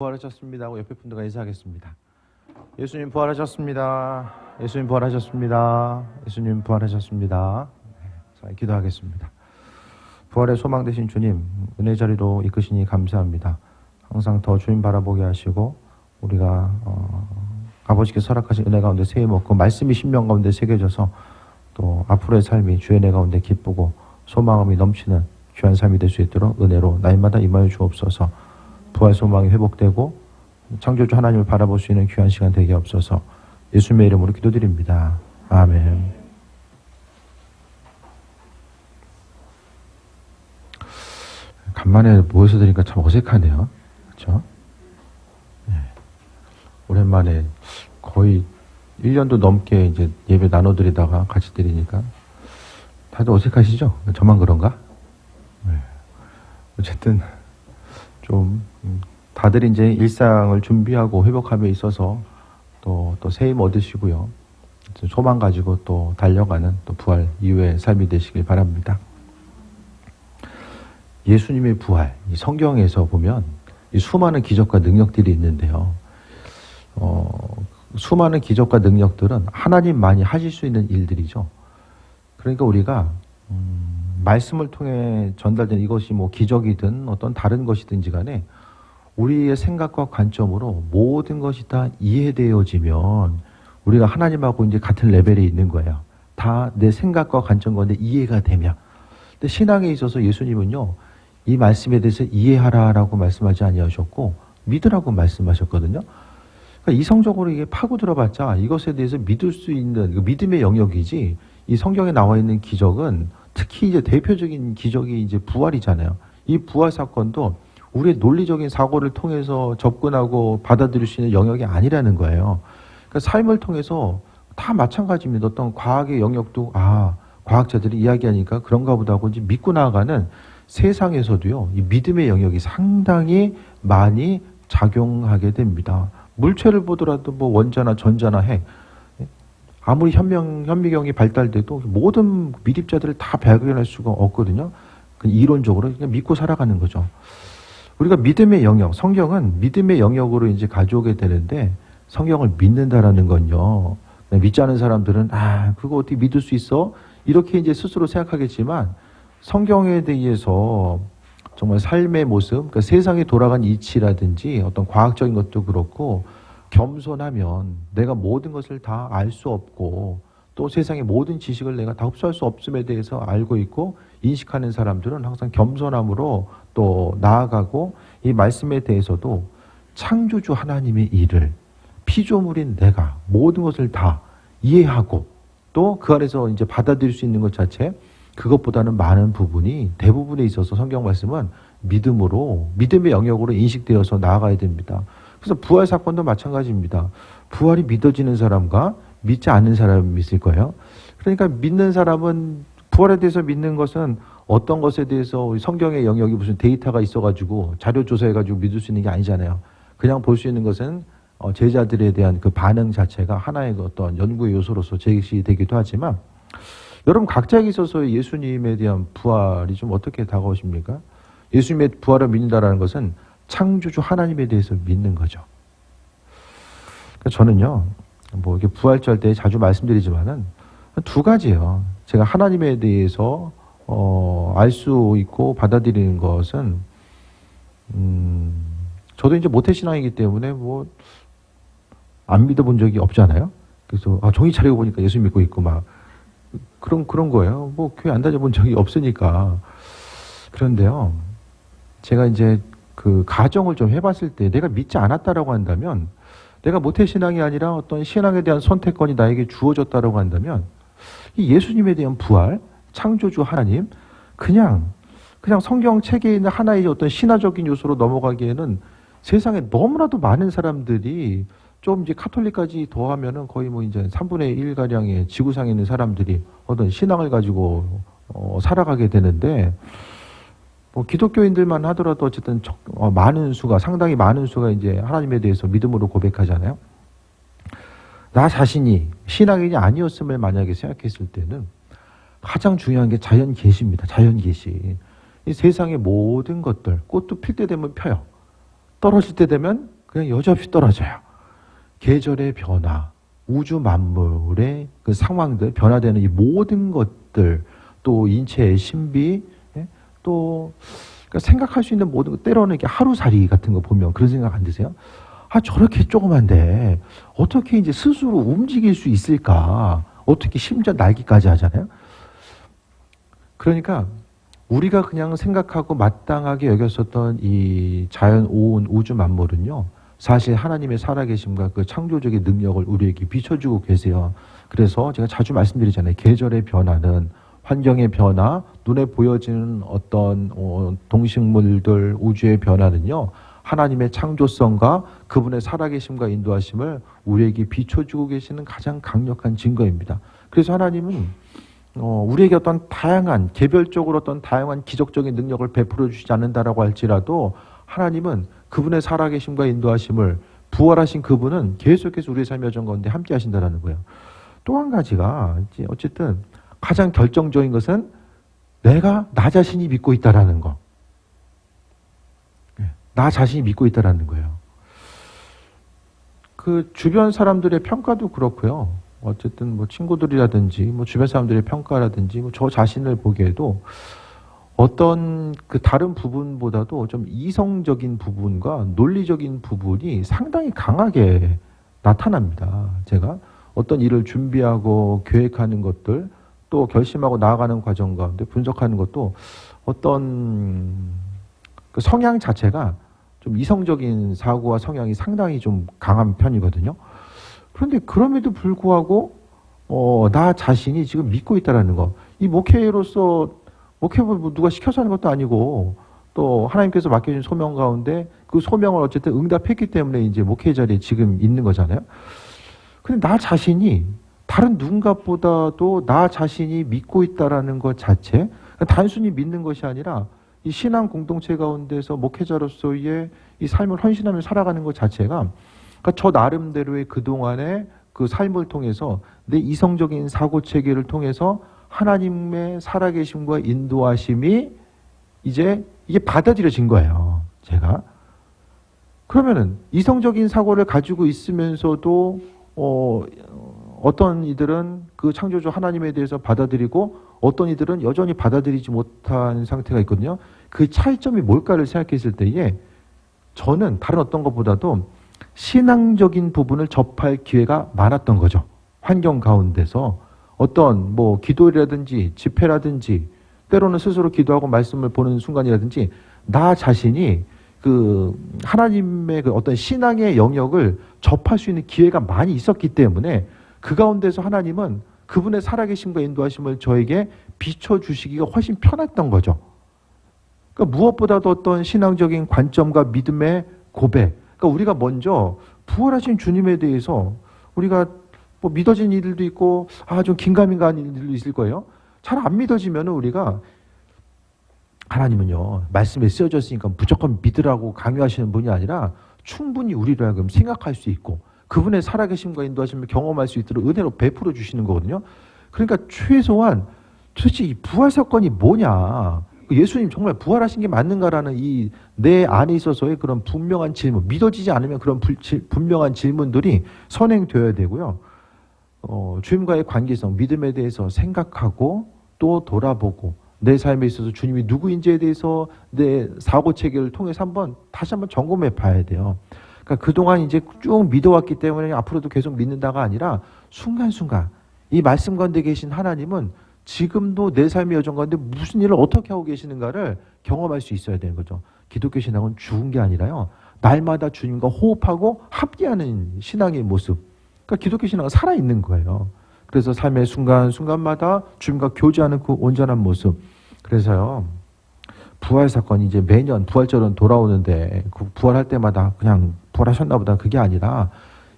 부활하셨습니다 하고 옆에 분들과 인사하겠습니다. 예수님 부활하셨습니다. 예수님 부활하셨습니다. 예수님 부활하셨습니다. 자, 기도하겠습니다. 부활의 소망 되신 주님, 은혜 자리로 이끄시니 감사합니다. 항상 더 주님 바라보게 하시고 우리가 아버지께서 허락하신 은혜 가운데 새해 먹고 말씀이 심령 가운데 새겨져서 또 앞으로의 삶이 주의 은혜 가운데 기쁘고 소망함이 넘치는 귀한 삶이 될 수 있도록 은혜로 날마다 임하여 주옵소서. 부활 소망이 회복되고 창조주 하나님을 바라볼 수 있는 귀한 시간 되게 없어서 예수님의 이름으로 기도드립니다. 아멘. 간만에 모여서 드리니까 참 어색하네요. 그렇죠? 네. 오랜만에 거의 1년도 넘게 이제 예배 나눠드리다가 같이 드리니까 다들 어색하시죠? 저만 그런가? 네. 어쨌든 좀 다들 이제 일상을 준비하고 회복함에 있어서 또 새 힘 얻으시고요. 소망 가지고 또 달려가는 또 부활 이후의 삶이 되시길 바랍니다. 예수님의 부활, 이 성경에서 보면 이 수많은 기적과 능력들이 있는데요. 수많은 기적과 능력들은 하나님만이 하실 수 있는 일들이죠. 그러니까 우리가 말씀을 통해 전달된 이것이 뭐 기적이든 어떤 다른 것이든지 간에 우리의 생각과 관점으로 모든 것이 다 이해되어지면 우리가 하나님하고 이제 같은 레벨에 있는 거예요. 다 내 생각과 관점 가운데 이해가 되면. 근데 신앙에 있어서 예수님은요, 이 말씀에 대해서 이해하라라고 말씀하지 아니하셨고 믿으라고 말씀하셨거든요. 그러니까 이성적으로 이게 파고 들어봤자 이것에 대해서 믿을 수 있는 그 믿음의 영역이지, 이 성경에 나와 있는 기적은 특히 이제 대표적인 기적이 이제 부활이잖아요. 이 부활 사건도 우리의 논리적인 사고를 통해서 접근하고 받아들일 수 있는 영역이 아니라는 거예요. 그러니까 삶을 통해서 다 마찬가지입니다. 어떤 과학의 영역도 과학자들이 이야기하니까 그런가 보다 하고 이제 믿고 나아가는 세상에서도요, 이 믿음의 영역이 상당히 많이 작용하게 됩니다. 물체를 보더라도 뭐 원자나 전자나 핵, 아무리 현미경이 발달돼도 모든 미립자들을 다 발견할 수가 없거든요. 이론적으로 그냥 믿고 살아가는 거죠. 우리가 믿음의 영역, 성경은 믿음의 영역으로 이제 가져오게 되는데, 성경을 믿는다라는 건요, 믿지 않은 사람들은 그거 어떻게 믿을 수 있어? 이렇게 이제 스스로 생각하겠지만, 성경에 대해서 정말 삶의 모습, 그러니까 세상이 돌아간 이치라든지 어떤 과학적인 것도 그렇고, 겸손하면 내가 모든 것을 다 알 수 없고 또 세상의 모든 지식을 내가 다 흡수할 수 없음에 대해서 알고 있고 인식하는 사람들은 항상 겸손함으로 또 나아가고, 이 말씀에 대해서도 창조주 하나님의 일을 피조물인 내가 모든 것을 다 이해하고 또 그 안에서 이제 받아들일 수 있는 것 자체, 그것보다는 많은 부분이 대부분에 있어서 성경 말씀은 믿음의 영역으로 인식되어서 나아가야 됩니다. 그래서 부활 사건도 마찬가지입니다. 부활이 믿어지는 사람과 믿지 않는 사람이 있을 거예요. 그러니까 믿는 사람은, 부활에 대해서 믿는 것은 어떤 것에 대해서 성경의 영역이 무슨 데이터가 있어가지고 자료 조사해가지고 믿을 수 있는 게 아니잖아요. 그냥 볼 수 있는 것은 제자들에 대한 그 반응 자체가 하나의 어떤 연구의 요소로서 제시되기도 하지만, 여러분 각자에게 있어서 예수님에 대한 부활이 좀 어떻게 다가오십니까? 예수님의 부활을 믿는다라는 것은 창조주 하나님에 대해서 믿는 거죠. 그러니까 저는요, 뭐 이게 부활절 때 자주 말씀드리지만은 두 가지예요. 제가 하나님에 대해서 알 수 있고 받아들이는 것은 저도 이제 모태신앙이기 때문에 뭐 안 믿어본 적이 없잖아요. 그래서 종이 차리고 보니까 예수 믿고 있고 막 그런 거예요. 뭐 교회 안 다녀본 적이 없으니까. 그런데요, 제가 이제 그 가정을 좀 해봤을 때 내가 믿지 않았다라고 한다면, 내가 모태신앙이 아니라 어떤 신앙에 대한 선택권이 나에게 주어졌다라고 한다면, 이 예수님에 대한 부활, 창조주 하나님, 그냥 성경 책에 있는 하나의 어떤 신화적인 요소로 넘어가기에는 세상에 너무나도 많은 사람들이, 좀 이제 카톨릭까지 더하면은 거의 뭐 이제 3분의 1 가량의 지구상에 있는 사람들이 어떤 신앙을 가지고 살아가게 되는데, 뭐 기독교인들만 하더라도 어쨌든 상당히 많은 수가 이제 하나님에 대해서 믿음으로 고백하잖아요. 나 자신이 신앙인이 아니었음을 만약에 생각했을 때는 가장 중요한 게 자연 계시입니다. 자연 계시. 이 세상의 모든 것들, 꽃도 필 때 되면 펴요. 떨어질 때 되면 그냥 여지없이 떨어져요. 계절의 변화, 우주 만물의 그 상황들, 변화되는 이 모든 것들, 또 인체의 신비, 또 그러니까 생각할 수 있는 모든 것, 때로는 이렇게 하루살이 같은 거 보면 그런 생각 안 드세요? 아, 저렇게 조그만데 어떻게 이제 스스로 움직일 수 있을까? 어떻게 심지어 날기까지 하잖아요? 그러니까 우리가 그냥 생각하고 마땅하게 여겼었던 이 자연 온 우주 만물은요, 사실 하나님의 살아계심과 그 창조적인 능력을 우리에게 비춰주고 계세요. 그래서 제가 자주 말씀드리잖아요. 계절의 변화는, 환경의 변화, 눈에 보여지는 어떤 동식물들, 우주의 변화는요, 하나님의 창조성과 그분의 살아계심과 인도하심을 우리에게 비춰주고 계시는 가장 강력한 증거입니다. 그래서 하나님은 우리에게 어떤 다양한, 개별적으로 어떤 다양한 기적적인 능력을 베풀어 주시지 않는다라고 할지라도 하나님은 그분의 살아계심과 인도하심을, 부활하신 그분은 계속해서 우리의 삶의 여정 가운데 함께 하신다는 거예요. 또 한 가지가 어쨌든 가장 결정적인 것은 내가 나 자신이 믿고 있다라는 거. 나 자신이 믿고 있다라는 거예요. 그 주변 사람들의 평가도 그렇고요. 어쨌든 뭐 친구들이라든지 뭐 주변 사람들의 평가라든지 뭐 저 자신을 보기에도 어떤 그 다른 부분보다도 좀 이성적인 부분과 논리적인 부분이 상당히 강하게 나타납니다. 제가 어떤 일을 준비하고 계획하는 것들, 또 결심하고 나아가는 과정 가운데 분석하는 것도 어떤 그 성향 자체가 좀 이성적인 사고와 성향이 상당히 좀 강한 편이거든요. 그런데 그럼에도 불구하고 나 자신이 지금 믿고 있다라는 거. 이 목회로서, 목회를 뭐 누가 시켜서 하는 것도 아니고 또 하나님께서 맡겨준 소명 가운데 그 소명을 어쨌든 응답했기 때문에 이제 목회 자리에 지금 있는 거잖아요. 근데 나 자신이 다른 누군가보다도 나 자신이 믿고 있다라는 것 자체, 단순히 믿는 것이 아니라 이 신앙 공동체 가운데서 목회자로서의 이 삶을 헌신하며 살아가는 것 자체가, 그러니까 저 나름대로의 그동안의 그 삶을 통해서 내 이성적인 사고 체계를 통해서 하나님의 살아계심과 인도하심이 이제 이게 받아들여진 거예요. 제가. 그러면은 이성적인 사고를 가지고 있으면서도 어떤 이들은 그 창조주 하나님에 대해서 받아들이고 어떤 이들은 여전히 받아들이지 못한 상태가 있거든요. 그 차이점이 뭘까를 생각했을 때에 저는 다른 어떤 것보다도 신앙적인 부분을 접할 기회가 많았던 거죠. 환경 가운데서 어떤 뭐 기도라든지 집회라든지 때로는 스스로 기도하고 말씀을 보는 순간이라든지 나 자신이 그 하나님의 그 어떤 신앙의 영역을 접할 수 있는 기회가 많이 있었기 때문에 그 가운데서 하나님은 그분의 살아계심과 인도하심을 저에게 비춰주시기가 훨씬 편했던 거죠. 그러니까 무엇보다도 어떤 신앙적인 관점과 믿음의 고백, 그러니까 우리가 먼저 부활하신 주님에 대해서 우리가 뭐 믿어진 이들도 있고 좀 긴가민가한 이들도 있을 거예요. 잘 안 믿어지면 우리가 하나님은요 말씀에 쓰여졌으니까 무조건 믿으라고 강요하시는 분이 아니라 충분히 우리로 하여금 생각할 수 있고 그분의 살아계심과 인도하심을 경험할 수 있도록 은혜로 베풀어 주시는 거거든요. 그러니까 최소한 도대체 이 부활 사건이 뭐냐, 예수님 정말 부활하신 게 맞는가라는 이 내 안에 있어서의 그런 분명한 질문, 믿어지지 않으면 그런 분명한 질문들이 선행되어야 되고요. 주님과의 관계성, 믿음에 대해서 생각하고 또 돌아보고 내 삶에 있어서 주님이 누구인지에 대해서 내 사고 체계를 통해서 다시 한번 점검해 봐야 돼요. 그러니까 그동안 이제 쭉 믿어왔기 때문에 앞으로도 계속 믿는다가 아니라 순간순간 이 말씀 가운데 계신 하나님은 지금도 내 삶의 여정 가운데 무슨 일을 어떻게 하고 계시는가를 경험할 수 있어야 되는 거죠. 기독교 신앙은 죽은 게 아니라요, 날마다 주님과 호흡하고 함께하는 신앙의 모습. 그러니까 기독교 신앙은 살아있는 거예요. 그래서 삶의 순간순간마다 주님과 교제하는 그 온전한 모습. 그래서요, 부활 사건이 이제 매년 부활절은 돌아오는데 그 부활할 때마다 그냥 부활하셨나 보다, 그게 아니라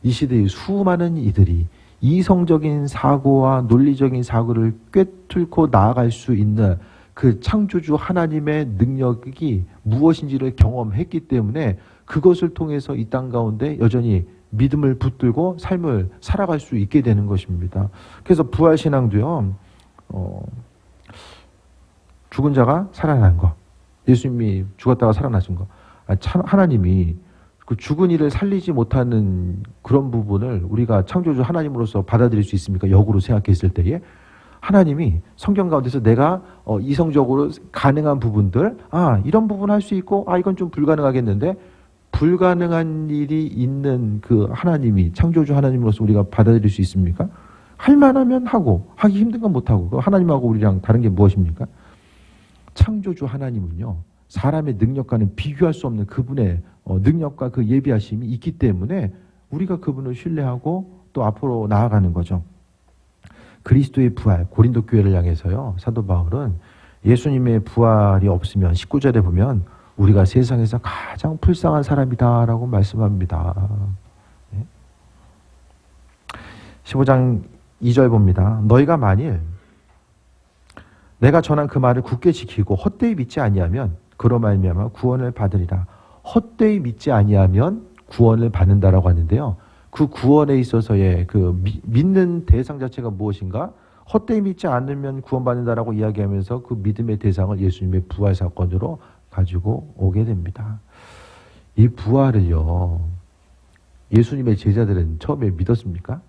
이 시대의 수많은 이들이 이성적인 사고와 논리적인 사고를 꿰뚫고 나아갈 수 있는 그 창조주 하나님의 능력이 무엇인지를 경험했기 때문에 그것을 통해서 이 땅 가운데 여전히 믿음을 붙들고 삶을 살아갈 수 있게 되는 것입니다. 그래서 부활신앙도요, 죽은 자가 살아난 거, 예수님이 죽었다가 살아나신 거, 하나님이 그 죽은 이를 살리지 못하는 그런 부분을 우리가 창조주 하나님으로서 받아들일 수 있습니까? 역으로 생각했을 때에 하나님이 성경 가운데서 내가 이성적으로 가능한 부분들, 이런 부분 할 수 있고, 이건 좀 불가능하겠는데, 불가능한 일이 있는 그 하나님이 창조주 하나님으로서 우리가 받아들일 수 있습니까? 할 만하면 하고, 하기 힘든 건 못하고, 하나님하고 우리랑 다른 게 무엇입니까? 창조주 하나님은요, 사람의 능력과는 비교할 수 없는 그분의 능력과 그 예비하심이 있기 때문에 우리가 그분을 신뢰하고 또 앞으로 나아가는 거죠. 그리스도의 부활, 고린도 교회를 향해서요, 사도 바울은 예수님의 부활이 없으면 19절에 보면 우리가 세상에서 가장 불쌍한 사람이다라고 말씀합니다. 15장 2절 봅니다. 너희가 만일 내가 전한 그 말을 굳게 지키고 헛되이 믿지 아니하면 그로 말미암아 구원을 받으리라. 헛되이 믿지 아니하면 구원을 받는다라고 하는데요. 그 구원에 있어서의 그 믿는 대상 자체가 무엇인가? 헛되이 믿지 않으면 구원받는다라고 이야기하면서 그 믿음의 대상을 예수님의 부활 사건으로 가지고 오게 됩니다. 이 부활을요, 예수님의 제자들은 처음에 믿었습니까?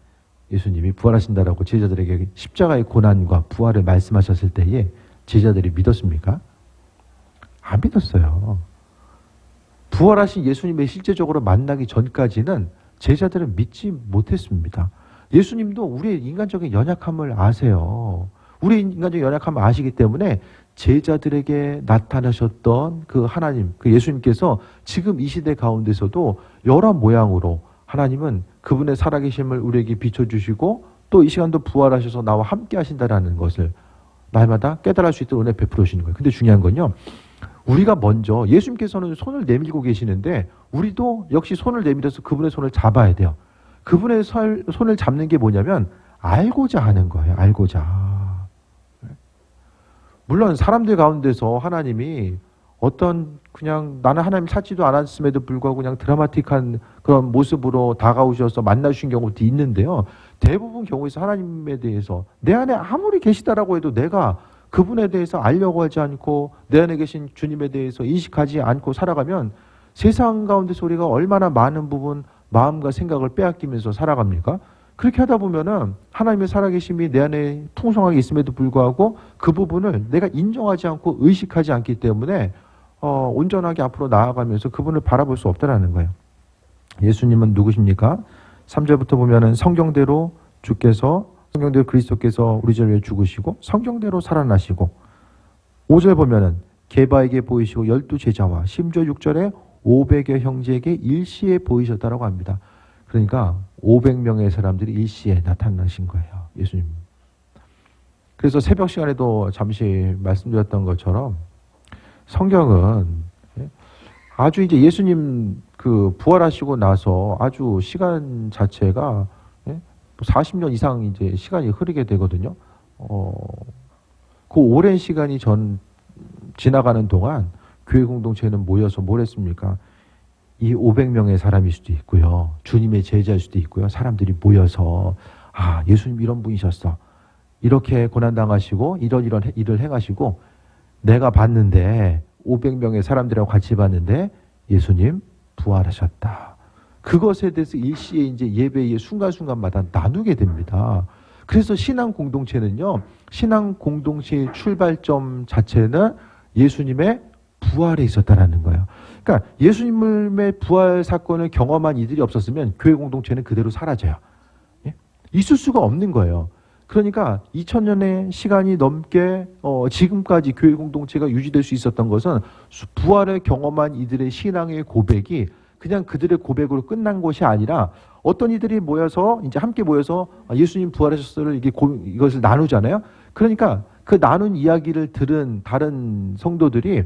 예수님이 부활하신다라고 제자들에게 십자가의 고난과 부활을 말씀하셨을 때에 제자들이 믿었습니까? 안 믿었어요. 부활하신 예수님의 실제적으로 만나기 전까지는 제자들은 믿지 못했습니다. 예수님도 우리의 인간적인 연약함을 아세요. 우리의 인간적인 연약함을 아시기 때문에 제자들에게 나타나셨던 그 하나님, 그 예수님께서 지금 이 시대 가운데서도 여러 모양으로 하나님은 그분의 살아계심을 우리에게 비춰주시고 또 이 시간도 부활하셔서 나와 함께 하신다라는 것을 날마다 깨달을 수 있도록 은혜 베풀어 주시는 거예요. 근데 중요한 건요, 우리가 먼저 예수님께서는 손을 내밀고 계시는데 우리도 역시 손을 내밀어서 그분의 손을 잡아야 돼요. 그분의 손을 잡는 게 뭐냐면 알고자 하는 거예요. 알고자. 물론 사람들 가운데서 하나님이 어떤 그냥 나는 하나님 찾지도 않았음에도 불구하고 그냥 드라마틱한 그런 모습으로 다가오셔서 만나주신 경우도 있는데요. 대부분 경우에서 하나님에 대해서 내 안에 아무리 계시다라고 해도 내가 그분에 대해서 알려고 하지 않고 내 안에 계신 주님에 대해서 인식하지 않고 살아가면 세상 가운데서 우리가 얼마나 많은 부분 마음과 생각을 빼앗기면서 살아갑니까? 그렇게 하다 보면은 하나님의 살아계심이 내 안에 풍성하게 있음에도 불구하고 그 부분을 내가 인정하지 않고 의식하지 않기 때문에 온전하게 앞으로 나아가면서 그분을 바라볼 수 없다라는 거예요. 예수님은 누구십니까? 3절부터 보면은 성경대로 그리스도께서 우리 죄를 위해 죽으시고 성경대로 살아나시고 5절 보면은 게바에게 보이시고 12제자와 심지어 6절에 500여 형제에게 일시에 보이셨다라고 합니다. 그러니까 500명의 사람들이 일시에 나타나신 거예요. 예수님. 그래서 새벽 시간에도 잠시 말씀드렸던 것처럼 성경은 아주 이제 예수님 그 부활하시고 나서 아주 시간 자체가 40년 이상 이제 시간이 흐르게 되거든요. 그 오랜 시간이 지나가는 동안 교회 공동체는 모여서 뭘 했습니까? 이 500명의 사람일 수도 있고요. 주님의 제자일 수도 있고요. 사람들이 모여서 예수님 이런 분이셨어. 이렇게 고난당하시고 이런 일을 행하시고 내가 봤는데 500명의 사람들하고 같이 봤는데 예수님 부활하셨다. 그것에 대해서 일시에 이제 예배의 순간순간마다 나누게 됩니다. 그래서 신앙 공동체는요, 신앙 공동체의 출발점 자체는 예수님의 부활에 있었다라는 거예요. 그러니까 예수님의 부활 사건을 경험한 이들이 없었으면 교회 공동체는 그대로 사라져요. 있을 수가 없는 거예요. 그러니까 2000년의 시간이 넘게 지금까지 교회 공동체가 유지될 수 있었던 것은 부활을 경험한 이들의 신앙의 고백이 그냥 그들의 고백으로 끝난 것이 아니라 어떤 이들이 모여서 이제 함께 모여서 예수님 부활하셨어를 이것을 나누잖아요. 그러니까 그 나눈 이야기를 들은 다른 성도들이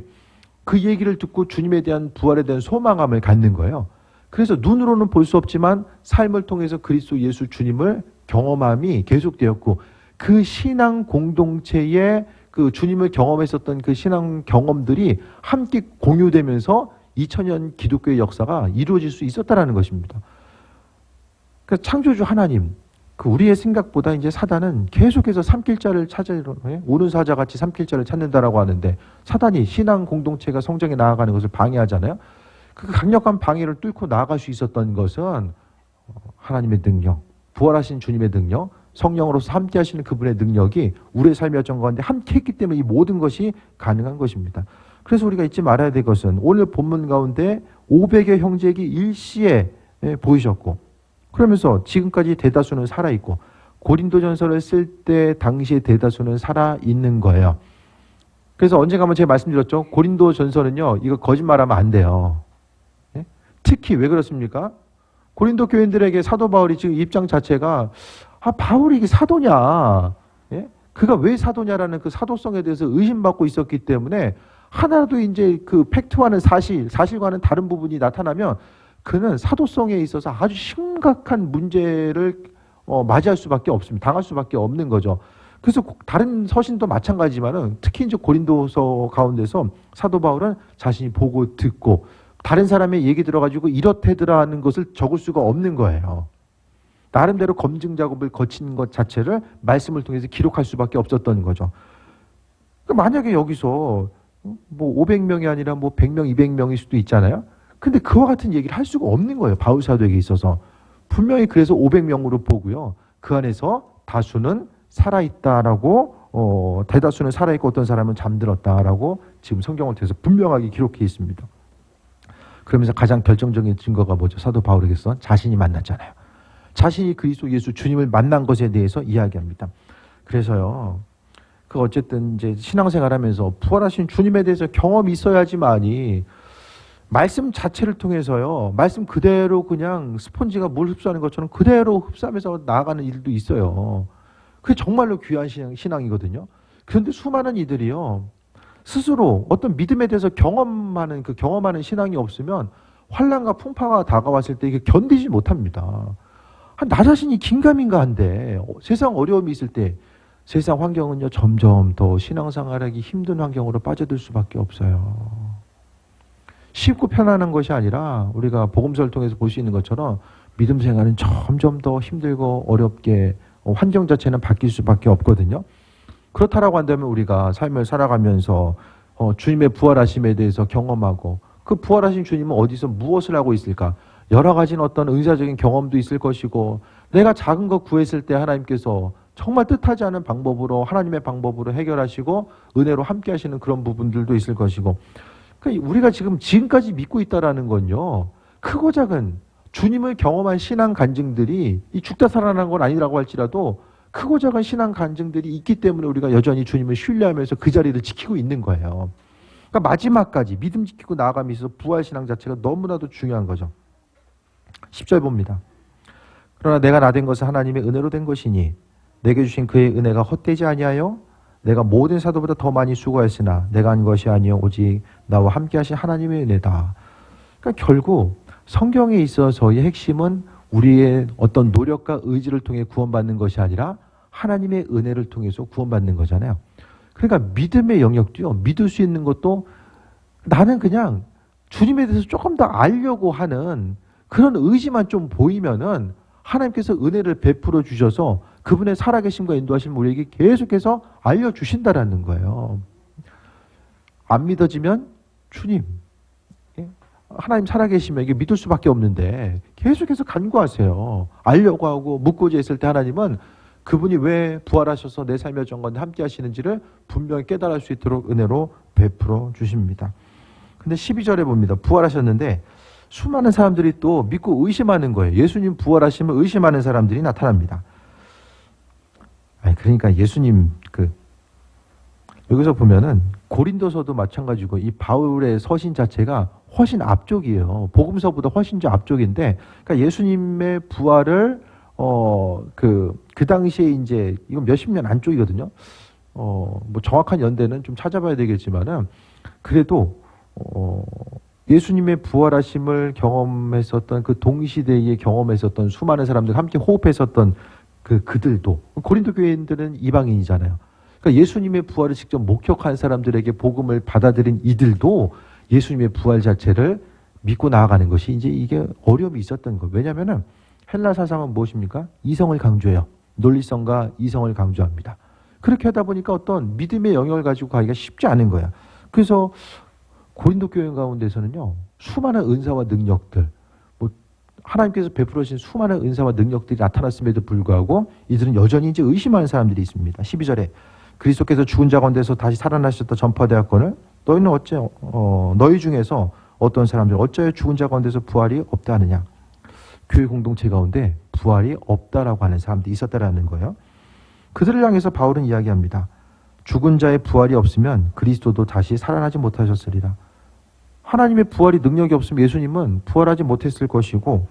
그 얘기를 듣고 주님에 대한 부활에 대한 소망함을 갖는 거예요. 그래서 눈으로는 볼 수 없지만 삶을 통해서 그리스도 예수 주님을 경험함이 계속되었고 그 신앙 공동체의 그 주님을 경험했었던 그 신앙 경험들이 함께 공유되면서 2000년 기독교의 역사가 이루어질 수 있었다라는 것입니다. 그러니까 창조주 하나님, 그 우리의 생각보다 이제 사단은 계속해서 삼킬자를 찾으려 오는 사자같이 삼킬자를 찾는다라고 하는데 사단이 신앙 공동체가 성장해 나아가는 것을 방해하잖아요. 그 강력한 방해를 뚫고 나아갈 수 있었던 것은 하나님의 능력, 부활하신 주님의 능력, 성령으로서 함께 하시는 그분의 능력이 우리의 삶의 여정 가운데 함께 했기 때문에 이 모든 것이 가능한 것입니다. 그래서 우리가 잊지 말아야 될 것은 오늘 본문 가운데 500의 형제에게 일시에 보이셨고, 그러면서 지금까지 대다수는 살아있고, 고린도전서를 쓸 때 당시의 대다수는 살아있는 거예요. 그래서 언젠가 한번 제가 말씀드렸죠. 고린도전서는요, 이거 거짓말하면 안 돼요. 특히 왜 그렇습니까? 고린도 교인들에게 사도 바울이 지금 입장 자체가 바울이 이게 사도냐? 그가 왜 사도냐라는 그 사도성에 대해서 의심받고 있었기 때문에 하나라도 이제 그 팩트와는 사실과는 다른 부분이 나타나면 그는 사도성에 있어서 아주 심각한 문제를 맞이할 수밖에 없습니다. 당할 수밖에 없는 거죠. 그래서 다른 서신도 마찬가지지만은 특히 이제 고린도서 가운데서 사도 바울은 자신이 보고 듣고 다른 사람의 얘기 들어가지고 이렇대더라 하는 것을 적을 수가 없는 거예요. 나름대로 검증 작업을 거친 것 자체를 말씀을 통해서 기록할 수밖에 없었던 거죠. 만약에 여기서 뭐 500명이 아니라 뭐 100명, 200명일 수도 있잖아요. 근데 그와 같은 얘기를 할 수가 없는 거예요. 바울 사도에게 있어서. 분명히 그래서 500명으로 보고요. 그 안에서 다수는 살아있다라고, 대다수는 살아있고 어떤 사람은 잠들었다라고 지금 성경을 통해서 분명하게 기록해 있습니다. 그러면서 가장 결정적인 증거가 뭐죠? 사도 바울에게서 자신이 만났잖아요. 자신이 그리스도 예수 주님을 만난 것에 대해서 이야기합니다. 그래서요, 그 어쨌든 이제 신앙생활하면서 부활하신 주님에 대해서 경험이 있어야지만이 말씀 자체를 통해서요, 말씀 그대로 그냥 스폰지가 물 흡수하는 것처럼 그대로 흡수하면서 나아가는 일도 있어요. 그게 정말로 귀한 신앙이거든요. 그런데 수많은 이들이요, 스스로 어떤 믿음에 대해서 경험하는 신앙이 없으면 환난과 풍파가 다가왔을 때 이게 견디지 못합니다. 나 자신이 긴가민가한데 세상 어려움이 있을 때 세상 환경은요 점점 더 신앙생활하기 힘든 환경으로 빠져들 수밖에 없어요. 쉽고 편안한 것이 아니라 우리가 복음서를 통해서 볼 수 있는 것처럼 믿음 생활은 점점 더 힘들고 어렵게 환경 자체는 바뀔 수밖에 없거든요. 그렇다라고 한다면 우리가 삶을 살아가면서 주님의 부활하심에 대해서 경험하고 그 부활하신 주님은 어디서 무엇을 하고 있을까? 여러 가지는 어떤 은사적인 경험도 있을 것이고 내가 작은 것 구했을 때 하나님께서 정말 뜻하지 않은 방법으로 하나님의 방법으로 해결하시고 은혜로 함께 하시는 그런 부분들도 있을 것이고 그러니까 우리가 지금까지 믿고 있다라는 건요. 크고 작은 주님을 경험한 신앙 간증들이 이 죽다 살아난 건 아니라고 할지라도 크고 작은 신앙 간증들이 있기 때문에 우리가 여전히 주님을 신뢰하면서 그 자리를 지키고 있는 거예요. 그러니까 마지막까지 믿음 지키고 나아감이 있어서 부활신앙 자체가 너무나도 중요한 거죠. 10절 봅니다. 그러나 내가 나된 것은 하나님의 은혜로 된 것이니 내게 주신 그의 은혜가 헛되지 아니하여 내가 모든 사도보다 더 많이 수고했으나 내가 한 것이 아니요 오직 나와 함께 하신 하나님의 은혜다. 그러니까 결국 성경에 있어서의 핵심은 우리의 어떤 노력과 의지를 통해 구원받는 것이 아니라 하나님의 은혜를 통해서 구원받는 거잖아요. 그러니까 믿음의 영역도요. 믿을 수 있는 것도 나는 그냥 주님에 대해서 조금 더 알려고 하는 그런 의지만 좀 보이면은 하나님께서 은혜를 베풀어 주셔서 그분의 살아계심과 인도하심 우리에게 계속해서 알려주신다라는 거예요. 안 믿어지면 주님, 하나님 살아계시면 이게 믿을 수밖에 없는데 계속해서 간구하세요. 알려고 하고 묻고자 했을 때 하나님은 그분이 왜 부활하셔서 내 삶의 정건에 함께 하시는지를 분명히 깨달을 수 있도록 은혜로 베풀어 주십니다. 근데 12절에 봅니다. 부활하셨는데 수많은 사람들이 또 믿고 의심하는 거예요. 예수님 부활하시면 의심하는 사람들이 나타납니다. 그러니까 예수님 여기서 보면은 고린도서도 마찬가지고 이 바울의 서신 자체가 훨씬 앞쪽이에요. 복음서보다 훨씬 더 앞쪽인데, 그러니까 예수님의 부활을 그 당시에 이제 이건 몇십 년 안쪽이거든요. 뭐 정확한 연대는 좀 찾아봐야 되겠지만은 그래도 예수님의 부활하심을 경험했었던 그 동시대에 경험했었던 수많은 사람들 함께 호흡했었던 그들도 고린도 교인들은 이방인이잖아요. 그러니까 예수님의 부활을 직접 목격한 사람들에게 복음을 받아들인 이들도 예수님의 부활 자체를 믿고 나아가는 것이 이제 이게 어려움이 있었던 거예요. 왜냐하면은 헬라 사상은 무엇입니까? 이성을 강조해요. 논리성과 이성을 강조합니다. 그렇게 하다 보니까 어떤 믿음의 영역을 가지고 가기가 쉽지 않은 거야. 그래서 고린도 교인 가운데서는요, 수많은 은사와 능력들, 뭐 하나님께서 베풀어 주신 수많은 은사와 능력들이 나타났음에도 불구하고 이들은 여전히 이제 의심하는 사람들이 있습니다. 12절에 그리스도께서 죽은 자 가운데서 다시 살아나셨다 전파되었거늘 너희는 어째 너희 중에서 어떤 사람들 어째 죽은 자 가운데서 부활이 없다 하느냐. 교회 공동체 가운데 부활이 없다라고 하는 사람들이 있었다라는 거예요. 그들을 향해서 바울은 이야기합니다. 죽은 자의 부활이 없으면 그리스도도 다시 살아나지 못하셨으리라. 하나님의 부활이 능력이 없으면 예수님은 부활하지 못했을 것이고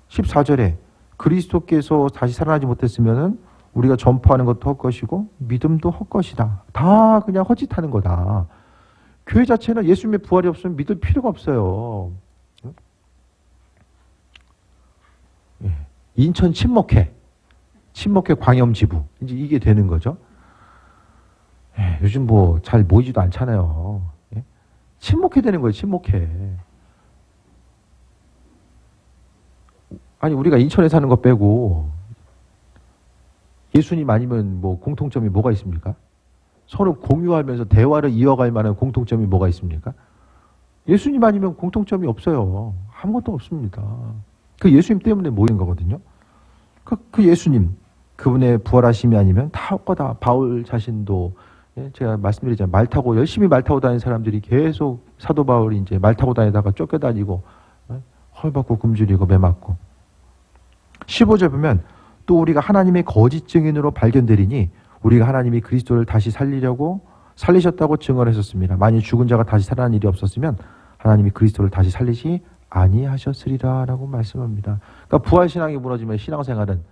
14절에 그리스도께서 다시 살아나지 못했으면 우리가 전파하는 것도 헛것이고 믿음도 헛것이다. 다 그냥 헛짓하는 거다. 교회 자체는 예수님의 부활이 없으면 믿을 필요가 없어요. 인천 친목회 광염지부 이제 이게 되는 거죠. 요즘 뭐 잘 모이지도 않잖아요. 친목회 되는 거예요. 친목회. 아니 우리가 인천에 사는 거 빼고 예수님 아니면 뭐 공통점이 뭐가 있습니까? 서로 공유하면서 대화를 이어갈 만한 공통점이 뭐가 있습니까? 예수님 아니면 공통점이 없어요. 아무것도 없습니다. 그 예수님 때문에 모인 거거든요. 그 예수님, 그분의 부활하심이 아니면 다 헛거다. 바울 자신도 제가 말씀드리자면 열심히 말 타고 다니는 사람들이 계속 사도 바울이 이제 말 타고 다니다가 쫓겨다니고 헐벗고 굶주리고 매 맞고 15절 보면 또 우리가 하나님의 거짓 증인으로 발견되리니 우리가 하나님이 그리스도를 다시 살리셨다고 증언했었습니다. 만일 죽은 자가 다시 살아난 일이 없었으면 하나님이 그리스도를 다시 살리지 아니하셨으리라 라고 말씀합니다. 그러니까 부활신앙이 무너지면 신앙생활은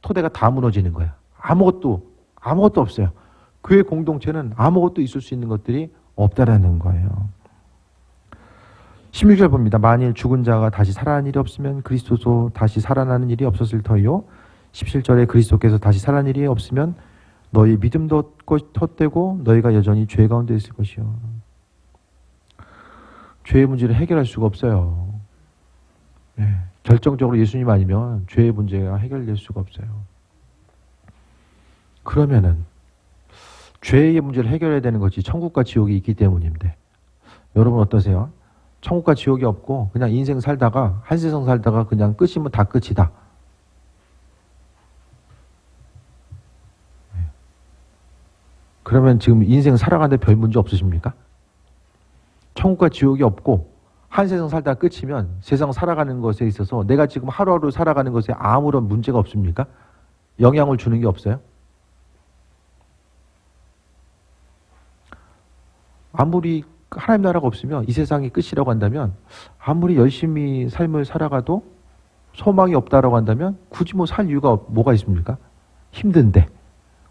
토대가 다 무너지는 거예요. 아무것도 없어요. 교회 공동체는 아무것도 있을 수 있는 것들이 없다라는 거예요. 16절 봅니다. 만일 죽은 자가 다시 살아난 일이 없으면 그리스도도 다시 살아나는 일이 없었을 터이요. 17절에 그리스도께서 다시 살아난 일이 없으면 너희 믿음도 헛되고 너희가 여전히 죄 가운데 있을 것이요. 죄의 문제를 해결할 수가 없어요. 결정적으로 예수님 아니면 죄의 문제가 해결될 수가 없어요. 그러면은 죄의 문제를 해결해야 되는 것이 천국과 지옥이 있기 때문인데 여러분 어떠세요? 천국과 지옥이 없고 그냥 인생 살다가 한 세상 살다가 그냥 끝이면 다 끝이다. 그러면 지금 인생 살아가는데 별 문제 없으십니까? 천국과 지옥이 없고 한 세상 살다가 끝이면 세상 살아가는 것에 있어서 내가 지금 하루하루 살아가는 것에 아무런 문제가 없습니까? 영향을 주는 게 없어요? 아무리 하나님 나라가 없으면 이 세상이 끝이라고 한다면 아무리 열심히 삶을 살아가도 소망이 없다라고 한다면 굳이 뭐 살 이유가 뭐가 있습니까? 힘든데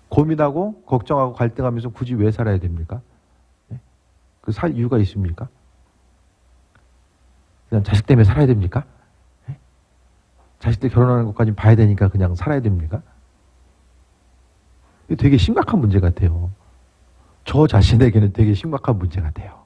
고민하고 걱정하고 갈등하면서 굳이 왜 살아야 됩니까? 그 살 이유가 있습니까? 그냥 자식 때문에 살아야 됩니까? 자식들 결혼하는 것까지 봐야 되니까 그냥 살아야 됩니까? 이거 되게 심각한 문제 같아요. 저 자신에게는 되게 심각한 문제 같아요.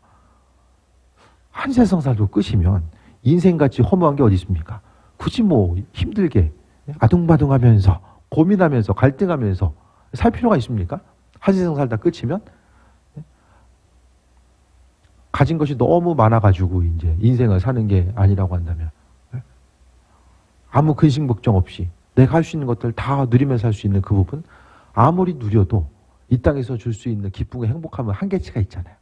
한 세상 살도 끝이면 인생같이 허무한 게 어디 있습니까? 굳이 뭐 힘들게 아둥바둥하면서 고민하면서 갈등하면서 살 필요가 있습니까? 한 세상 살다 끝이면 가진 것이 너무 많아가지고 이제 인생을 사는 게 아니라고 한다면 아무 근심 걱정 없이 내가 할 수 있는 것들 다 누리면서 살 수 있는 그 부분 아무리 누려도 이 땅에서 줄 수 있는 기쁨과 행복함은 한계치가 있잖아요.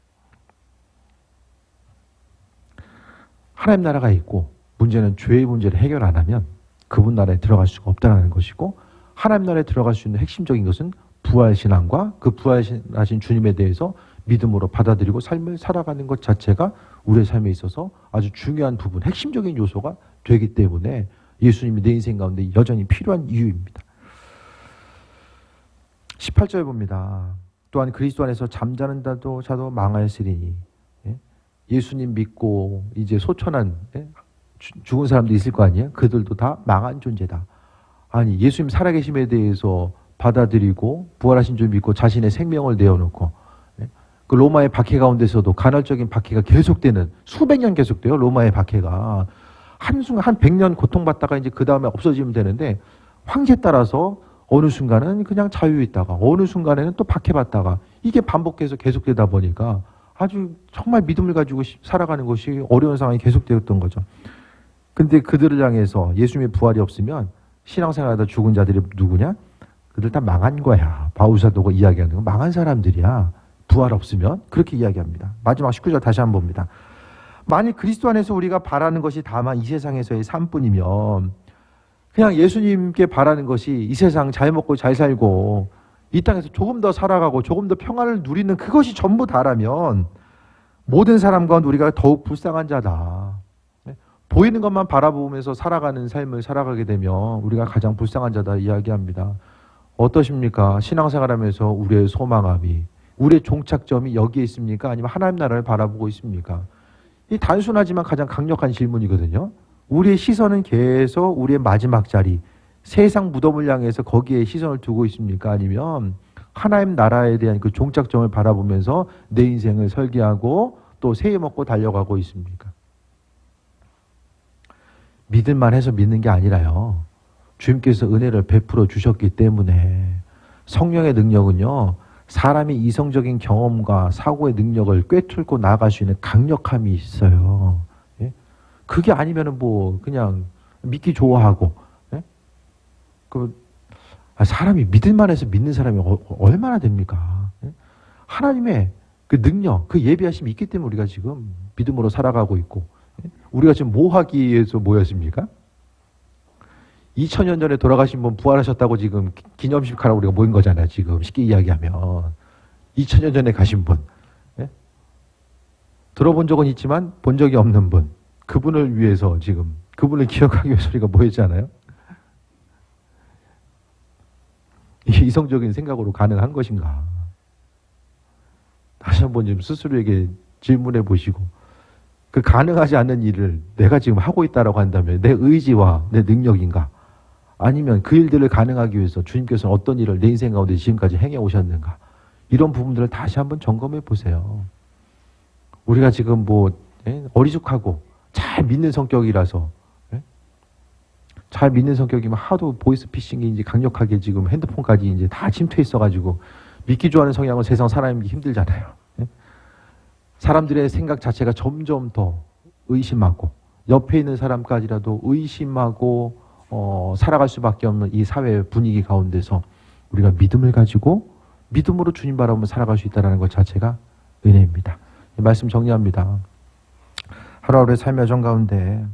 하나님 나라가 있고 문제는 죄의 문제를 해결 안 하면 그분 나라에 들어갈 수가 없다는 것이고 하나님 나라에 들어갈 수 있는 핵심적인 것은 부활신앙과 그 부활하신 주님에 대해서 믿음으로 받아들이고 삶을 살아가는 것 자체가 우리의 삶에 있어서 아주 중요한 부분, 핵심적인 요소가 되기 때문에 예수님이 내 인생 가운데 여전히 필요한 이유입니다. 18절 봅니다. 또한 그리스도 안에서 잠자는 자도 망하였으리니 예수님 믿고 이제 소천한 죽은 사람도 있을 거 아니에요? 그들도 다 망한 존재다. 아니 예수님 살아계심에 대해서 받아들이고 부활하신 줄 믿고 자신의 생명을 내어놓고 그 로마의 박해 가운데서도 간헐적인 박해가 계속되는 수백 년 계속돼요. 로마의 박해가 한순간 한 100년 고통받다가 이제 그 다음에 없어지면 되는데 황제 따라서 어느 순간은 그냥 자유에 있다가 어느 순간에는 또 박해받다가 이게 반복해서 계속되다 보니까 아주 정말 믿음을 가지고 살아가는 것이 어려운 상황이 계속되었던 거죠. 근데 그들을 향해서 예수님의 부활이 없으면 신앙생활하다 죽은 자들이 누구냐? 그들 다 망한 거야. 바울사도가 이야기하는 거 망한 사람들이야. 부활 없으면 그렇게 이야기합니다. 마지막 19절 다시 한번 봅니다. 만일 그리스도 안에서 우리가 바라는 것이 다만 이 세상에서의 삶뿐이면 그냥 예수님께 바라는 것이 이 세상 잘 먹고 잘 살고 이 땅에서 조금 더 살아가고 조금 더 평안을 누리는 그것이 전부 다라면 모든 사람 가운데 우리가 더욱 불쌍한 자다. 보이는 것만 바라보면서 살아가는 삶을 살아가게 되면 우리가 가장 불쌍한 자다 이야기합니다. 어떠십니까? 신앙생활하면서 우리의 소망함이, 우리의 종착점이 여기에 있습니까? 아니면 하나님 나라를 바라보고 있습니까? 이 단순하지만 가장 강력한 질문이거든요. 우리의 시선은 계속 우리의 마지막 자리, 세상 무덤을 향해서 거기에 시선을 두고 있습니까? 아니면 하나님 나라에 대한 그 종착점을 바라보면서 내 인생을 설계하고 또 새해 먹고 달려가고 있습니까? 믿을만 해서 믿는 게 아니라요. 주님께서 은혜를 베풀어 주셨기 때문에 성령의 능력은요. 사람이 이성적인 경험과 사고의 능력을 꿰뚫고 나아갈 수 있는 강력함이 있어요. 예? 그게 아니면은 뭐 그냥 믿기 좋아하고 예? 사람이 믿을만 해서 믿는 사람이 얼마나 됩니까? 예? 하나님의 그 능력, 그 예비하심이 있기 때문에 우리가 지금 믿음으로 살아가고 있고 예? 우리가 지금 뭐 하기 위해서 모였습니까? 2000년 전에 돌아가신 분 부활하셨다고 지금 기념식 하라고 우리가 모인 거잖아요. 지금 쉽게 이야기하면 2000년 전에 가신 분 예? 들어본 적은 있지만 본 적이 없는 분 그분을 위해서 지금 그분을 기억하기 위해서 우리가 모였잖아요. 이게 이성적인 생각으로 가능한 것인가? 다시 한번 좀 스스로에게 질문해 보시고 그 가능하지 않는 일을 내가 지금 하고 있다라고 한다면 내 의지와 내 능력인가? 아니면 그 일들을 가능하기 위해서 주님께서는 어떤 일을 내 인생 가운데 지금까지 행해 오셨는가? 이런 부분들을 다시 한번 점검해 보세요. 우리가 지금 뭐 어리숙하고 잘 믿는 성격이라서 잘 믿는 성격이면 하도 보이스피싱이 이제 강력하게 지금 핸드폰까지 이제 다 침투해 있어가지고 믿기 좋아하는 성향은 세상 살아남기 힘들잖아요. 사람들의 생각 자체가 점점 더 의심하고 옆에 있는 사람까지라도 의심하고 살아갈 수밖에 없는 이 사회 분위기 가운데서 우리가 믿음을 가지고 믿음으로 주님 바라보며 살아갈 수 있다는 것 자체가 은혜입니다. 이 말씀 정리합니다. 하루하루의 삶의 여정 가운데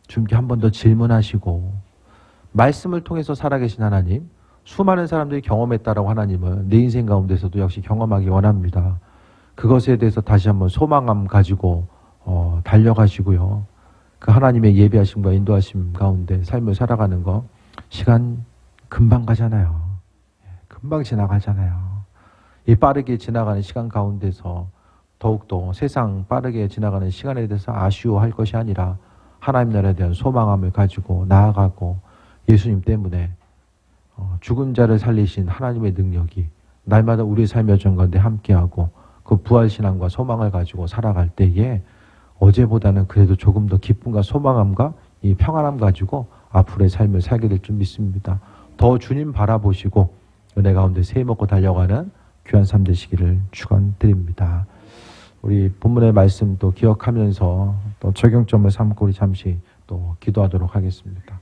주님께 한 번 더 질문하시고 말씀을 통해서 살아계신 하나님, 수많은 사람들이 경험했다라고 하나님은 내 인생 가운데서도 역시 경험하기 원합니다. 그것에 대해서 다시 한번 소망감 가지고 달려가시고요. 그 하나님의 예비하심과 인도하심 가운데 삶을 살아가는 거 시간 금방 가잖아요. 금방 지나가잖아요. 이 빠르게 지나가는 시간 가운데서 더욱더 세상 빠르게 지나가는 시간에 대해서 아쉬워할 것이 아니라 하나님 나라에 대한 소망함을 가지고 나아가고 예수님 때문에 죽은 자를 살리신 하나님의 능력이 날마다 우리의 삶의 여정 가운데 함께하고 그 부활신앙과 소망을 가지고 살아갈 때에 어제보다는 그래도 조금 더 기쁨과 소망함과 이 평안함 가지고 앞으로의 삶을 살게 될 줄 믿습니다. 더 주님 바라보시고 은혜 가운데 새해 먹고 달려가는 귀한 삶 되시기를 축원드립니다. 우리 본문의 말씀 또 기억하면서 또 적용점을 삼고 우리 잠시 또 기도하도록 하겠습니다.